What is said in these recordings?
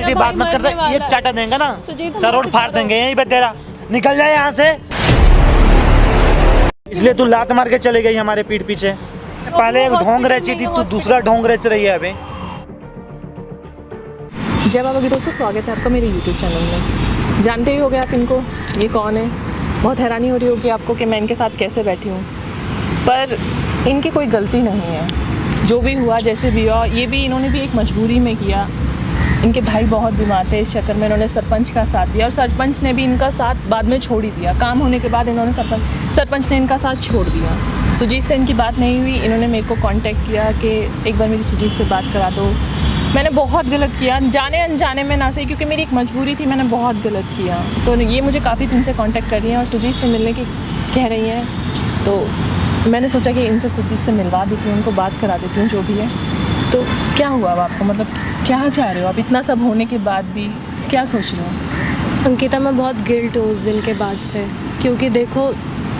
ही बात मत करता, एक चाटा देंगे ना सरोड फाड़ देंगे यहीं पे तेरा। निकल जाए यहाँ से। इसलिए तू लात मार के चले गई हमारे पीठ पीछे। पहले एक ढोंग रची थी, तू दूसरा ढोंग रच रही है अभी। जय बाबा की दोस्तों, स्वागत है आपका मेरे YouTube चैनल में। जानते ही होंगे आप इनको, ये कौन है। बहुत हैरानी हो रही होगी आपको कि मैं इनके साथ कैसे बैठी हूँ, पर इनकी कोई गलती नहीं है। जो भी हुआ जैसे भी हुआ, ये भी इन्होंने भी एक मजबूरी में किया। इनके भाई बहुत बीमार थे, इस चक्कर में इन्होंने सरपंच का साथ दिया और सरपंच ने भी इनका साथ बाद में छोड़ ही दिया। काम होने के बाद इन्होंने सरपंच ने इनका साथ छोड़ दिया। सुजीत से इनकी बात नहीं हुई, इन्होंने मेरे को कांटेक्ट किया कि एक बार मेरी सुजीत से बात करा दो। मैंने बहुत गलत किया, जाने अनजाने में ना सही, क्योंकि मेरी एक मजबूरी थी, मैंने बहुत गलत किया। तो ये मुझे काफ़ी दिन से कांटेक्ट कर रही हैं और सुजीत से मिलने की कह रही हैं। तो मैंने सोचा कि इनसे सुजीत से मिलवा देती हूँ, उनको बात करा देती हूँ जो भी है। तो क्या हुआ अब आपको, मतलब क्या चाह रहे हो आप इतना सब होने के बाद भी, क्या सोच रहे हो? अंकिता, मैं बहुत गिल्ट हूँ उस दिन के बाद से, क्योंकि देखो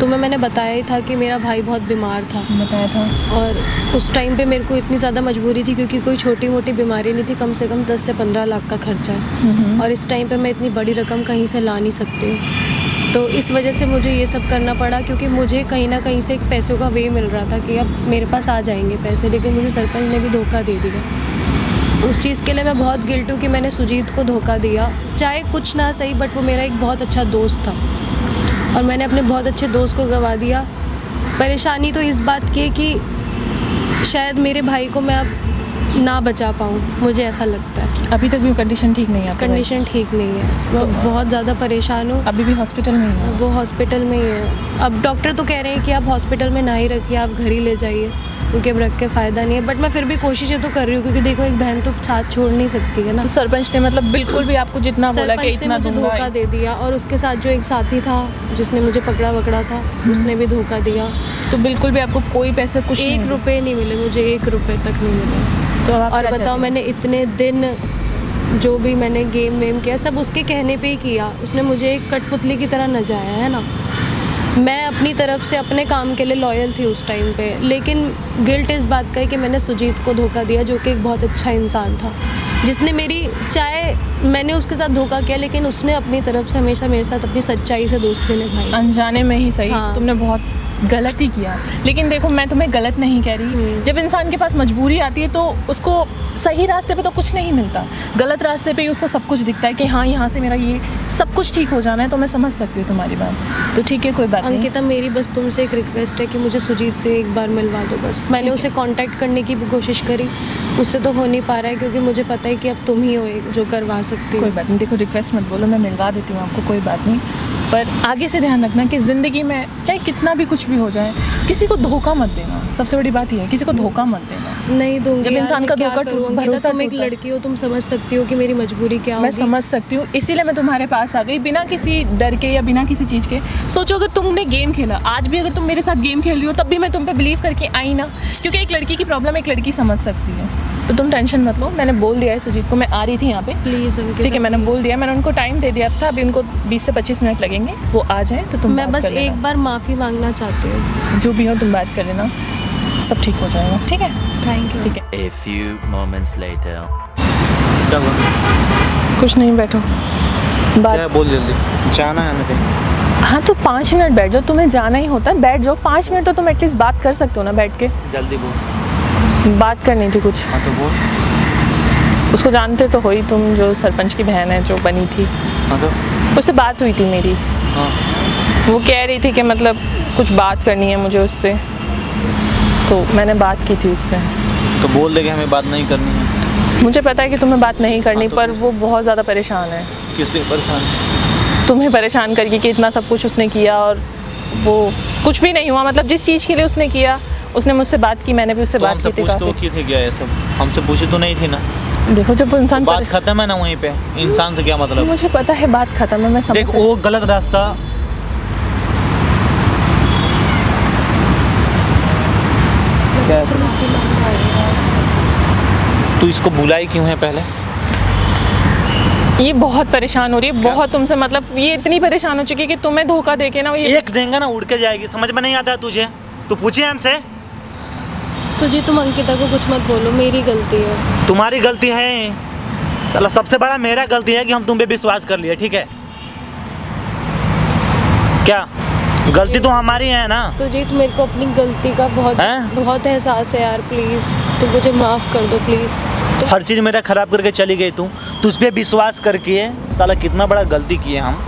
तुम्हें मैंने बताया ही था कि मेरा भाई बहुत बीमार था। बताया था। और उस टाइम पे मेरे को इतनी ज़्यादा मजबूरी थी, क्योंकि कोई छोटी मोटी बीमारी नहीं थी, कम से कम 10 से 15 लाख का खर्चा है। और इस टाइम पे मैं इतनी बड़ी रकम कहीं से ला नहीं सकती हूँ। तो इस वजह से मुझे ये सब करना पड़ा, क्योंकि मुझे कहीं ना कहीं से एक पैसों का वे मिल रहा था कि अब मेरे पास आ जाएंगे पैसे, लेकिन मुझे सरपंच ने भी धोखा दे दिया। उस चीज़ के लिए मैं बहुत गिल्ट हूँ कि मैंने सुजीत को धोखा दिया। चाहे कुछ ना सही, बट वो मेरा एक बहुत अच्छा दोस्त था और मैंने अपने बहुत अच्छे दोस्त को गंवा दिया। परेशानी तो इस बात की है कि शायद मेरे भाई को मैं अब ना बचा पाऊँ, मुझे ऐसा लगता है। अभी तक भी कंडीशन ठीक नहीं है? कंडीशन ठीक नहीं है, मैं बहुत ज़्यादा परेशान हूँ। अभी भी हॉस्पिटल में ही है? वो हॉस्पिटल में ही है। अब डॉक्टर तो कह रहे हैं कि आप हॉस्पिटल में ना ही रखिए, आप घर ही ले जाइए, क्योंकि अब रख के फ़ायदा नहीं है। बट मैं फिर भी कोशिशें तो कर रही हूँ, क्योंकि देखो एक बहन तो साथ छोड़ नहीं सकती है ना। तो सरपंच ने मतलब बिल्कुल भी आपको जितना बोला कि इतना मुझे धोखा दे दिया, और उसके साथ जो एक साथी था जिसने मुझे पकड़ा था, उसने भी धोखा दिया। तो बिल्कुल भी आपको कोई पैसे कुछ 1 रुपये नहीं मिले मुझे, 1 रुपये तक नहीं मिले। तो आप और बताओ, मैंने इतने दिन जो भी मैंने गेम वेम किया सब उसके कहने पे ही किया। उसने मुझे एक कठपुतली की तरह नचाया है ना। मैं अपनी तरफ से अपने काम के लिए लॉयल थी उस टाइम पे, लेकिन गिल्ट इस बात का है कि मैंने सुजीत को धोखा दिया, जो कि एक बहुत अच्छा इंसान था, जिसने मेरी, चाहे मैंने उसके साथ धोखा किया, लेकिन उसने अपनी तरफ से हमेशा मेरे साथ अपनी सच्चाई से दोस्ती निभाई। अनजाने में ही सही। हाँ। तुमने बहुत गलत ही किया, लेकिन देखो मैं तुम्हें गलत नहीं कह रही। जब इंसान के पास मजबूरी आती है तो उसको सही रास्ते पे तो कुछ नहीं मिलता, गलत रास्ते पे ही उसको सब कुछ दिखता है कि हाँ यहाँ से मेरा ये सब कुछ ठीक हो जाना है। तो मैं समझ सकती हूँ तुम्हारी बात, तो ठीक है, कोई बात नहीं। अंकिता, मेरी बस तुमसे एक रिक्वेस्ट है कि मुझे सुजीत से एक बार मिलवा दो बस। मैंने उसे कांटेक्ट करने की भी कोशिश करी, उससे तो हो नहीं पा रहा है, क्योंकि मुझे पता है कि अब तुम ही हो एक जो करवा सकती हो। कोई बात नहीं, देखो रिक्वेस्ट मत बोलो, मैं मिलवा देती हूँ आपको, कोई बात नहीं। पर आगे से ध्यान रखना कि ज़िंदगी में चाहे कितना भी कुछ भी हो जाए, किसी को धोखा मत देना। सबसे बड़ी बात ये है, किसी को धोखा मत देना। नहीं दूंगी। जब इंसान का धोखा भरोसा, तुम एक लड़की हो, तुम समझ सकती हो कि मेरी मजबूरी क्या होगी। मैं समझ सकती हूँ, इसीलिए मैं तुम्हारे पास आ गई, बिना किसी डर के या बिना किसी चीज़ के। सोचो अगर तुमने गेम खेला, आज भी अगर तुम मेरे साथ गेम खेल रही हो, तब भी मैं तुम पे बिलीव करके आई ना, क्योंकि एक लड़की की प्रॉब्लम एक लड़की समझ सकती है। तो तुम टेंशन मत लो, मैंने बोल दिया है सुजीत को, मैं आ रही थी यहाँ पे। प्लीज़, ठीक है, मैंने बोल दिया, मैंने उनको टाइम दे दिया था, अभी उनको 20 से 25 मिनट लगेंगे, वो आ जाए तो तुम मैं बस एक बार माफ़ी मांगना चाहती हूँ। जो भी हो तुम बात कर लेना, सब ठीक हो जाएगा। ठीक है, थैंक यू। ठीक है। A few moments later. क्या हुआ? कुछ नहीं, बैठो बात। क्या बोल जल्दी, जाना है ना कहीं? हाँ तो 5 मिनट बैठ जाओ, तुम्हें जाना ही होता है, बैठ जाओ 5 मिनट, तो तुम एटलीस्ट बात कर सकते हो ना बैठ के। जल्दी बोल। बात करनी थी कुछ। हाँ तो बोल। उसको जानते तो हो ही तुम, जो सरपंच की बहन है जो बनी थी। हाँ तो उससे बात हुई थी मेरी। हाँ, वो कह रही थी कि मतलब कुछ बात करनी है मुझे उससे, तो मैंने बात की थी उससे। तो बोल दे कि हमें बात नहीं करनी है। मुझे पता है कि तुम्हें बात नहीं करनी, हाँ तो पर वो बहुत ज़्यादा परेशान है। किस लिए परेशान? तुम्हें परेशान करके कि इतना सब कुछ उसने किया और वो कुछ भी नहीं हुआ। मतलब जिस चीज़ के लिए उसने किया, उसने मुझसे बात की, मैंने भी उससे बात की थी तो की थी क्या ये सब? हमसे पूछी तो नहीं थी ना? देखो जब वो इंसान, बात खत्म है ना वहीं पे, इंसान से क्या मतलब? मुझे पता है बात खत्म है, मैं समझ देख वो गलत रास्ता। तू इसको बुलाई क्यों है पहले? ये बहुत परेशान हो रही है, बहुत तुमसे, मतलब ये इतनी परेशान हो चुकी है कि तुम्हें धोखा देके ना ये एक देंगे ना उड़ के जाएगी, समझ में नहीं आता है तुझे? तू पूछे हमसे? सुजीत, तुम अंकिता को कुछ मत बोलो, मेरी गलती है। तुम्हारी गलती है, साला सबसे बड़ा मेरा गलती है कि हम तुम पे विश्वास कर लिए, ठीक है? क्या गलती तो हमारी है ना? सुजीत मेरे को अपनी गलती का बहुत हैं? बहुत एहसास है यार, प्लीज़ तो मुझे माफ़ कर दो प्लीज़। तो हर चीज़ मेरा ख़राब करके चली गई तू, तुझ पे विश्वास करके साला कितना बड़ा गलती किए हम।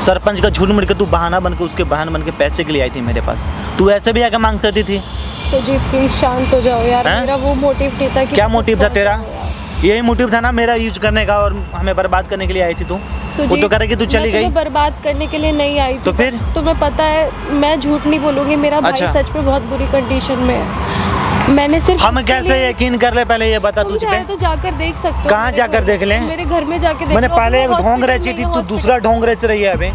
सरपंच का झूठ मूठ के तू बहाना बन के उसके बहाना बन के पैसे के लिए आई थी मेरे पास, तू ऐसे भी आके मांग सकती थी। सुजीत प्लीज़ शांत हो जाओ यार, हैं? मेरा वो मोटिव नहीं था कि क्या मोटिव था तेरा? यही मोटिव था ना मेरा यूज करने का, और हमें बर्बाद करने के लिए आई थी तू। वो तो करे कि तू चली गई। मैं बर्बाद करने के लिए नहीं आई थी। तो फिर तुम्हें पता है मैं झूठ नहीं बोलूँगी, मेरा भाई अच्छा। सच में बहुत बुरी कंडीशन में है। मैंने सिर्फ हम उसके कैसे लिए- यकीन कर ले, पहले ये बता तुम तुझ चाहे पे। तो जाकर देख सकते हो। कहाँ मेरे जाकर घर- देख लें? मेरे घर में जाके देख मैंने लो, पहले अपने एक ढोंग हॉस्पिटल रची में थी, या तू हॉस्पिटल- दूसरा ढोंग रच रही है अभी।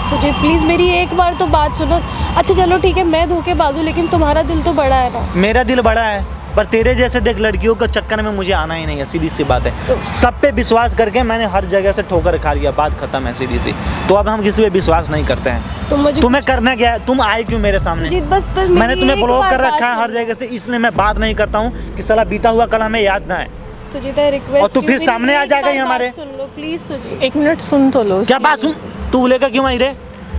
सुजीत प्लीज मेरी एक बार तो बात सुनो। अच्छा चलो ठीक है, मैं धोखेबाज हूँ लेकिन तुम्हारा दिल तो बड़ा है ना। मेरा दिल बड़ा है, पर तेरे जैसे देख लड़कियों के चक्कर में मुझे आना ही नहीं है, सीधी सी बात है। सब पे विश्वास करके मैंने हर जगह से ठोकर खा लिया, बात खत्म है सीधी सी। तो अब हम किसी पे विश्वास नहीं करते हैं। तुम मुझे तुम्हें करना क्या है? तुम आई क्यों मेरे सामने? सुजीत बस मैंने तुम्हें ब्लॉक कर रखा है हर जगह से, इसलिए मैं बात नहीं करता हूँ कि साला बीता हुआ कल हमें याद ना है। सुजीत आई रिक्वेस्ट, और तू फिर सामने आ जाएगा ही हमारे। सुन लो प्लीज सुजीत। एक मिनट सुन तो लो। क्या बात सुन? तू लेकर क्यों आई रे?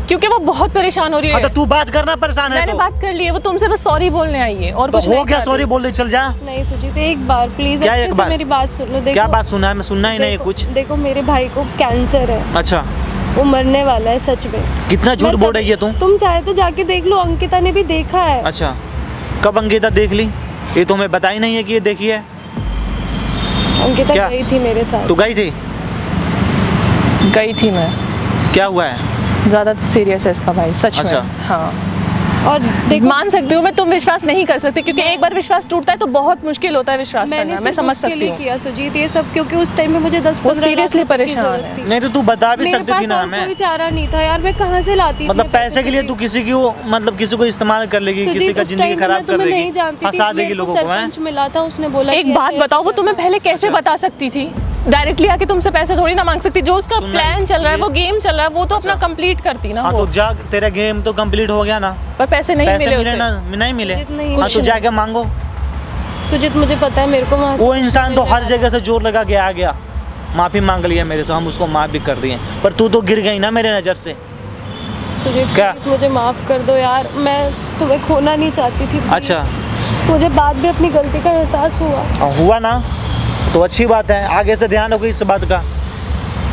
क्योंकि वो बहुत परेशान हो रही हाँ है। तो तू बात करना परेशान है मैंने तो। बात कर ली है, वो तुमसे बस सॉरी बोलने आई है और तो कुछ हो नहीं गया, कर सॉरी रही। बोल दे, चल जा। नहीं सुजीत एक बार प्लीज क्या अच्छे एक से बार? मेरी बात सुन लो। देखो क्या बात सुना है? मैं सुनना ही नहीं है देखो- कुछ। देखो मेरे भाई को कैंसर है, अच्छा, वो मरने वाला है सच में। कितना झूठ मैं बोल तब- रही है तू? तुम चाहे तो जाके देख लो, अंकिता ने भी देखा है। अच्छा, कब अंकिता देख ली? ये तो हमें बताई नहीं है कि ये देखी है। अंकिता क्या? गई थी मेरे साथ। तू गई थी? गई थी मैं। क्या हुआ है? ज्यादा सीरियस है इसका भाई, सच अच्छा। में। हाँ और देखो मान सकती हूँ मैं, तुम विश्वास नहीं कर सकती क्योंकि एक बार विश्वास टूटता है तो बहुत मुश्किल होता है विश्वास मैंने करना। मैं सिर्फ समझ उसके सकती लिए हूँ। किया सुजीत ये सब, क्योंकि उस टाइम में मुझे 10-15 वो लाख seriously रुपए की परेशान जरूरत है। थी। नहीं तो तू बता भी मेरे सकती पास थी ना और हमें। कोई चारा नहीं था यार, मैं कहाँ से लाती मतलब इतने पैसे के लिए तू सुजीत? किसी की वो मतलब किसी को इस्तेमाल कर लेगी, सुजीत, किसी का उस जिंदगी टाइम पे खराब मैं कर तुम्हें देगी, नहीं जानती थी, फंसा देगी मेरे को लोगों को। हैं? सरपंच मिला था, उसने बोला एक कि बात ऐसे बताओ, वो ऐसे तुम्हें करना। पहले कैसे अच्छा। बता सकती थी? डायरेक्टली आके तुमसे पैसे थोड़ी ना मांग सकती। जो उसका सुनना, प्लान चल रहा है, ये- वो गेम चल रहा है, वो तो अपना अच्छा। कंप्लीट करती ना हाँ वो। तो जा, तेरा गेम तो कंप्लीट हो गया ना। पर पैसे नहीं पैसे मिले मिले उसे। ना? नहीं मिले। सुजीत, नहीं, हाँ कुछ तो नहीं। जाके मांगो। सुजीत मुझे पता है मेरे को वहाँ से वो कुछ इंसान तो मिलने हर वाला जगह से जोर लगा के आ गया, माफी मांग लिया मेरे से, हम उसको माफ भी कर दिए, पर तू तो गिर गई ना मेरे नजर से। है। सुजीत क्या? प्लीज मुझे माफ कर दो यार, मैं तुम्हें खोना नहीं चाहती थी please। अच्छा, मुझे बाद में अपनी गलती का एहसास हुआ। हुआ ना तो अच्छी बात है, आगे से ध्यान रखो इस बात का।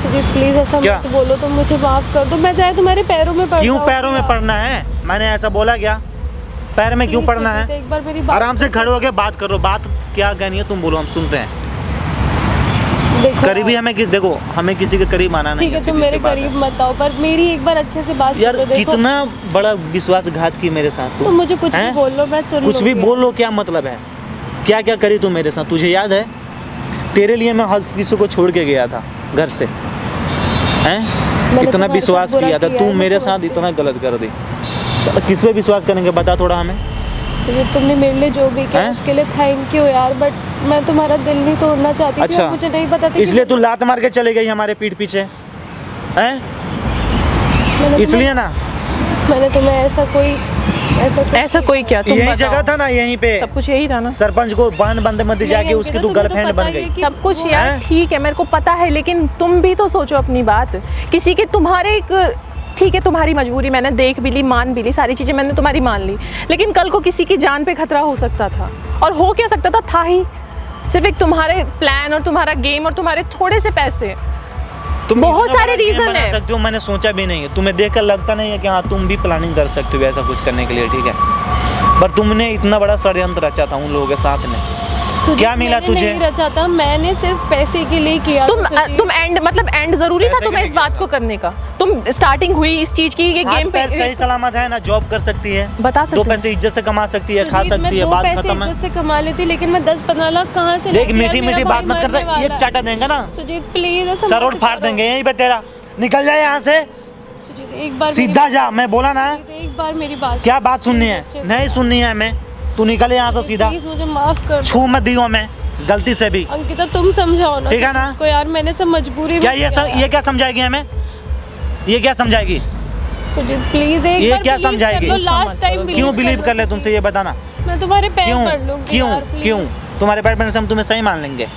सुजीत प्लीज ऐसा क्या? मत बोलो, तुम मुझे माफ कर दो, मैं चाहे तुम्हारे पैरों में पड़ क्यों जाऊं पैरों में यार। पड़ना है? मैंने ऐसा बोला क्या? पैर में क्यों Please पड़ना सुजीत, है? एक बार मेरी बात आराम से खड़े होके बात करो, बात क्या कहनी है तुम बोलो, हम सुन रहे हैं। देखो करीबी हमें देखो, हमें किसी के करीब आना नहीं ठीक है, है, तुम सीधी मेरे सी बात करीब है। मत आओ, पर मेरी एक बार अच्छे से बात यार सुन लो। देखो कितना बड़ा विश्वासघात की मेरे साथ तुम मुझे कुछ भी हैं? बोल लो, मैं सुन कुछ भी लूंगी। बोल लो, क्या मतलब है? क्या क्या करी तू मेरे साथ, तुझे याद है? तेरे लिए मैं हर किसी को छोड़ के गया था घर से, हैं? मैंने इतना तुम्हारे विश्वास साथ बुरा किया था, किया तू है, मैं मेरे साथ समझती इतना गलत कर दी। किस पे विश्वास करेंगे बता थोड़ा हमें। सुजीत तुमने मेरे लिए जो भी किया हैं? उसके लिए थैंक यू यार, बट मैं तुम्हारा दिल नहीं तोड़ना चाहती थी। अच्छा, और मुझे नहीं पता था इसलिए तू लात मार के चले गई हमारे पीठ पीछे, हैं? इसलिए ना? मैंने तुम्हें ऐसा कोई क्या? तुम यही बताओ। जगह था ना, यहीं पे सब कुछ यही था ना। सरपंच को बंद बंद मत जाके उसकी तू गर्लफ्रेंड बन गई। सब कुछ हैं? यार ठीक है, मेरे को पता है, लेकिन तुम भी तो सोचो अपनी बात। किसी के तुम्हारे एक ठीक है, तुम्हारी मजबूरी मैंने देख भी ली, मान भी ली, सारी चीज़ें मैंने तुम्हारी मान ली, लेकिन कल को किसी की जान पे खतरा हो सकता था। और हो क्या सकता था ही सिर्फ एक तुम्हारे प्लान और तुम्हारा गेम और तुम्हारे थोड़े से पैसे। तुम बहुत इतना सारे बड़ा गेम reason बना है। सकते हो, मैंने सोचा भी नहीं है। तुम्हें देखकर लगता नहीं है कि हाँ तुम भी प्लानिंग कर सकते हो ऐसा कुछ करने के लिए, ठीक है? पर तुमने इतना बड़ा षड्यंत्र रचा था उन लोगों के साथ में। सुजीत, क्या मिला मैंने तुझे? नहीं रचा था, मैंने सिर्फ पैसे के लिए किया था, सुजीत। तुम एंड मतलब एंड जरूरी था पैसे के तुम्हें लिए इस बात को करने का? तुम स्टार्टिंग हुई इस चीज की, ये हाथ गेम पैर पे सही सलामत है ना, जॉब कर सकती है, बता सकते दो हो। पैसे इज्जत से कमा सकती है, खा सुजीत, मैं सकती है, 2 बात पैसे खत्म है। इज्जत से कमा लेती, लेकिन मैं 10-15 लाख कहाँ से देख लाती यार, मीठी मेरा मीठी भाई बात मत मरने कर, वाला ये है। चाटा देंगे ना, सुजीत प्लीज ऐसा सरोट मत फाड़ करो। देंगे यहीं पे तेरा। निकल जाए यहाँ से, सुजीत एक बार सीधा जा, मैं बोला ना। एक बार मेरी बात क्या बात सुननी है? अच्छे से। नहीं सुननी है हमें, तू निकल यहाँ से सीधा, प्लीज मुझे माफ कर दो। छू मत दियो हमें गलती से भी, अंकिता तुम समझाओ ना ठीक है ना? सुजीत को यार, मैंने सब मजबूरी क्या में ये किया ये क्या समझाएगी हमें? ये क्या समझाएगी? सुजीत प्लीज एक ये बार क्या believe समझाएगी? कर लो, लास्ट टाइम क्यों बिलीव कर ले तुमसे, ये बताना। मैं तुम्हारे पैर क्यों पड़ लूंगी क्यों यार, please। क्यों तुम्हारे पैर पड़ने से हम तुम्हें सही मान लेंगे?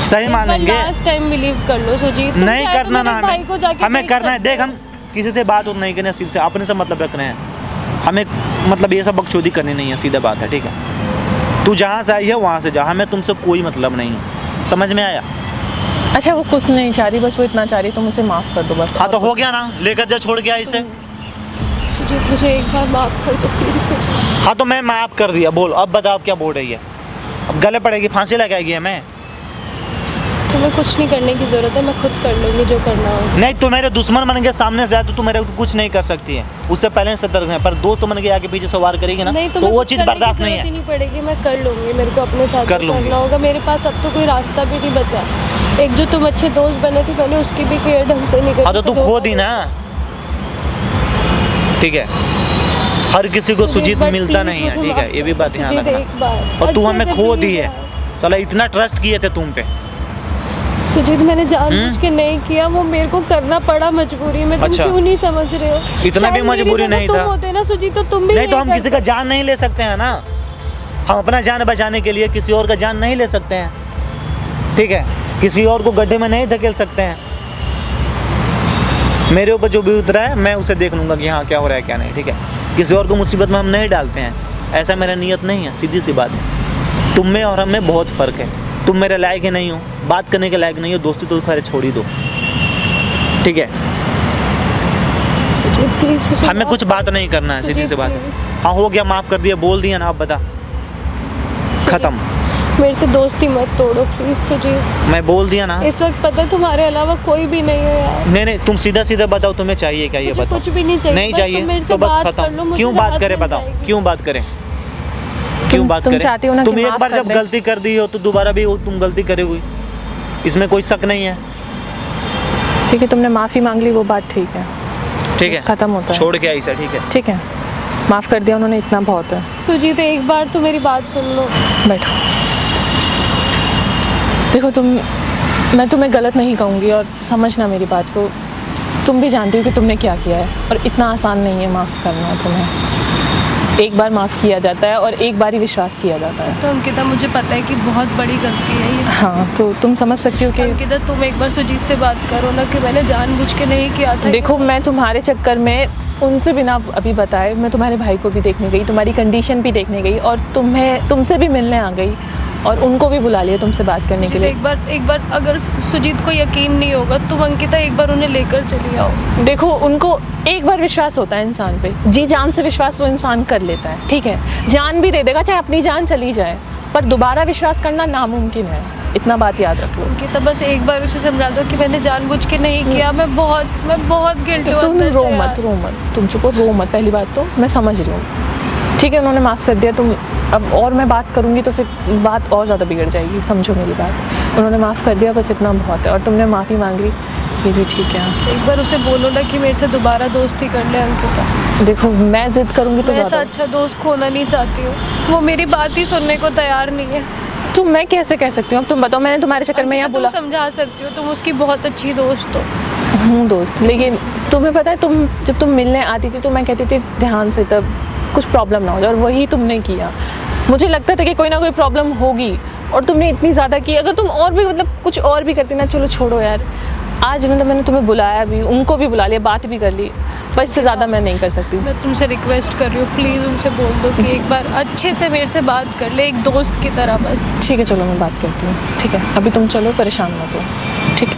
सही मान लेंगे। लास्ट टाइम बिलीव कर लो सुजीत, तुम नहीं चाहे तो करना ना मेरे भाई को हमें, जाके हमें देख करना है। सकते देख हो। हम किसी से बात नहीं करने, सिर्फ से अपने से मतलब रखना है हमें, मतलब ये सब बकचोदी करनी नहीं है, सीधा बात है, ठीक है। तू जहाँ से आई है वहाँ से जा, हमें तुमसे कोई मतलब नहीं है, समझ में आया? अच्छा वो कुछ नहीं चाह रही, बस वो इतना चाह रही, तुम उसे माफ़ कर दो बस। हाँ और तो हो कुछ- गया ना, लेकर जा, छोड़ गया इसे। सुजीत मुझे एक बार माफ कर दो प्लीज सुजीत। हाँ तो मैं माफ़ कर दिया, बोल अब बताओ क्या बोल रही है? अब गले पड़ेगी, फांसी लगाएगी हमें? तुम्हें कुछ नहीं करने की जरूरत है, मैं खुद कर लूंगी जो करना हो। नहीं, तू मेरे दुश्मन बन के सामने से आए तो तू मेरे को कुछ नहीं कर सकती है, उससे पहले सतर्क है। पर दोस्त बन के आगे पीछे से वार करेगी ना, नहीं तो तुम्हें वो कुछ चीज़ करने की बर्दाश्त नहीं जरूरत ही है। नहीं पड़ेगी, मैं कर लूंगी, मेरे को अपने साथ कर जो लूंगी। करना होगा। मेरे पास अब तो कोई रास्ता भी नहीं बचा। एक जो तुम अच्छे दोस्त बने थे मैंने उसकी भी केयर ढंग से नहीं करी। हाँ तो तू खो दी ना, ठीक है। हर किसी को सुजीत मिलता नहीं है, ठीक है, ये भी बात ध्यान रखना। और तू हमें खो दी है, साला इतना ट्रस्ट किए थे तुम पे। सुजीत मैंने जानबूझ के नहीं किया, वो मेरे को करना पड़ा मजबूरी में। तुम अच्छा। क्यों नहीं समझ रहे हो? इतना भी शायद मेरी मजबूरी जगह नहीं तुम था। होते ना सुजीत तो तुम भी नहीं तो हम किसी का करते। जान नहीं ले सकते हैं ना, हम अपना जान बचाने के लिए किसी और का जान नहीं ले सकते हैं, ठीक है। किसी और को गड्ढे में नहीं धकेल सकते हैं। मेरे ऊपर जो भी उतरा है मैं उसे देख लूँगा कि हाँ क्या हो रहा है क्या नहीं, ठीक है। किसी और को मुसीबत में हम नहीं डालते हैं, ऐसा मेरा नियत नहीं है, सीधी सी बात है। तुम में और हम में बहुत फ़र्क है। तुम मेरे लायक ही नहीं हो, बात करने के लायक नहीं हो, दोस्ती तो खैर छोड़ ही दो, ठीक है। सुजीत प्लीज मुझे हमें माफ कुछ बात नहीं करना है, सीधी सुजीत, सी बात है। प्लीज। हाँ हो गया, माफ़ कर दिया, बोल दिया ना, अब बता, ख़त्म। मेरे से दोस्ती मत तोड़ो प्लीज सुजीत। मैं बोल दिया ना। इस वक्त पता है तुम्हारे अलावा कोई भी नहीं है यार। नहीं, तुम सीधा सीधा बताओ, तुम्हें चाहिए क्या, ये मुझे बताओ। कुछ भी नहीं चाहिए, नहीं बस चाहिए तुम मेरे से तो बस बात कर लो, खत्म। मुझे क्यों बात राहत करें मिल बताओ, जाएगी। क्यों बात करें, क्यों बात तुम करें? चाहती हो ना तुम कि एक माफ बार कर जब दे। गलती कर दी हो तो दोबारा भी तुम गलती करोगी, इसमें कोई शक नहीं है, ठीक है, तुमने माफ़ी मांग ली, वो बात ठीक है, ठीक है। बस खत्म होता है। छोड़ के ऐसा, ठीक है। ठीक है, माफ़ कर दिया उन्होंने, इतना बहुत है। सुजीत एक बार तो मेरी बात सुन लो। बैठो, देखो मैं तुम्हें गलत नहीं कहूँगी, और समझना मेरी बात को, तुम भी जानती हो कि तुमने क्या किया है, और इतना आसान नहीं है माफ़ करना तुम्हें। एक बार माफ़ किया जाता है और एक बार ही विश्वास किया जाता है। तो अंकिता मुझे पता है कि बहुत बड़ी गलती है ये। हाँ तो तुम समझ सकती हो कि अंकिता तुम एक बार सुजीत से बात करो ना कि मैंने जानबूझ के नहीं किया था। देखो मैं तुम्हारे चक्कर में उनसे बिना अभी बताए मैं तुम्हारे भाई को भी देखने गई, तुम्हारी कंडीशन भी देखने गई, और तुमसे भी मिलने आ गई, और उनको भी बुला लिया तुमसे बात करने के लिए। एक बार अगर सुजीत को यकीन नहीं होगा तुम अंकिता एक बार उन्हें लेकर चली आओ। देखो उनको एक बार विश्वास होता है इंसान पे, जी जान से विश्वास वो इंसान कर लेता है, ठीक है, जान भी दे देगा चाहे अपनी जान चली जाए, पर दोबारा विश्वास करना नामुमकिन है, इतना बात याद रख लो। अंकिता बस एक बार उसे समझा दो कि मैंने जानबूझ के नहीं किया, मैं बहुत गिल्टी हूँ तुम अंदर रो से यार। मत, रो मत, तुम चुप रो मत, पहली बात तो मैं समझ रही हूँ, ठीक है, उन्होंने माफ़ कर दिया, तुम अब और मैं बात करूँगी तो फिर बात और ज़्यादा बिगड़ जाएगी, समझो मेरी बात। उन्होंने माफ़ कर दिया, बस इतना बहुत है, और तुमने माफ़ी मांग ली, ये भी ठीक है। एक बार उसे बोलो ना कि मेरे से दोबारा दोस्ती कर ले अंकिता। देखो मैं जिद करूँगी तो मैं ऐसा ज़्यादा, अच्छा दोस्त खोना नहीं चाहती हूँ, वो मेरी बात ही सुनने को तैयार नहीं है। तो मैं कैसे कह सकती हूँ, अब तुम बताओ, मैंने तुम्हारे चक्कर में यहाँ अंकिता, बोला तुम समझा सकती हो, तुम उसकी बहुत अच्छी दोस्त हो। हूँ दोस्त, लेकिन तुम्हें पता है जब तुम मिलने आती थी तो मैं कहती थी ध्यान से, तब कुछ प्रॉब्लम ना हो जाए, और वही तुमने किया। मुझे लगता था कि कोई ना कोई प्रॉब्लम होगी, और तुमने इतनी ज़्यादा की। अगर तुम और भी मतलब कुछ और भी करती ना, चलो छोड़ो यार, आज मतलब मैंने तुम्हें बुलाया भी, उनको भी बुला लिया, बात भी कर ली, बस इससे ज़्यादा मैं नहीं कर सकती। मैं तुमसे रिक्वेस्ट कर रही हूँ, प्लीज़ उनसे बोल दो कि एक बार अच्छे से मेरे से बात कर ले, एक दोस्त की तरह बस। ठीक है चलो मैं बात करती हूँ, ठीक है, अभी तुम चलो, परेशान मत हो, ठीक है।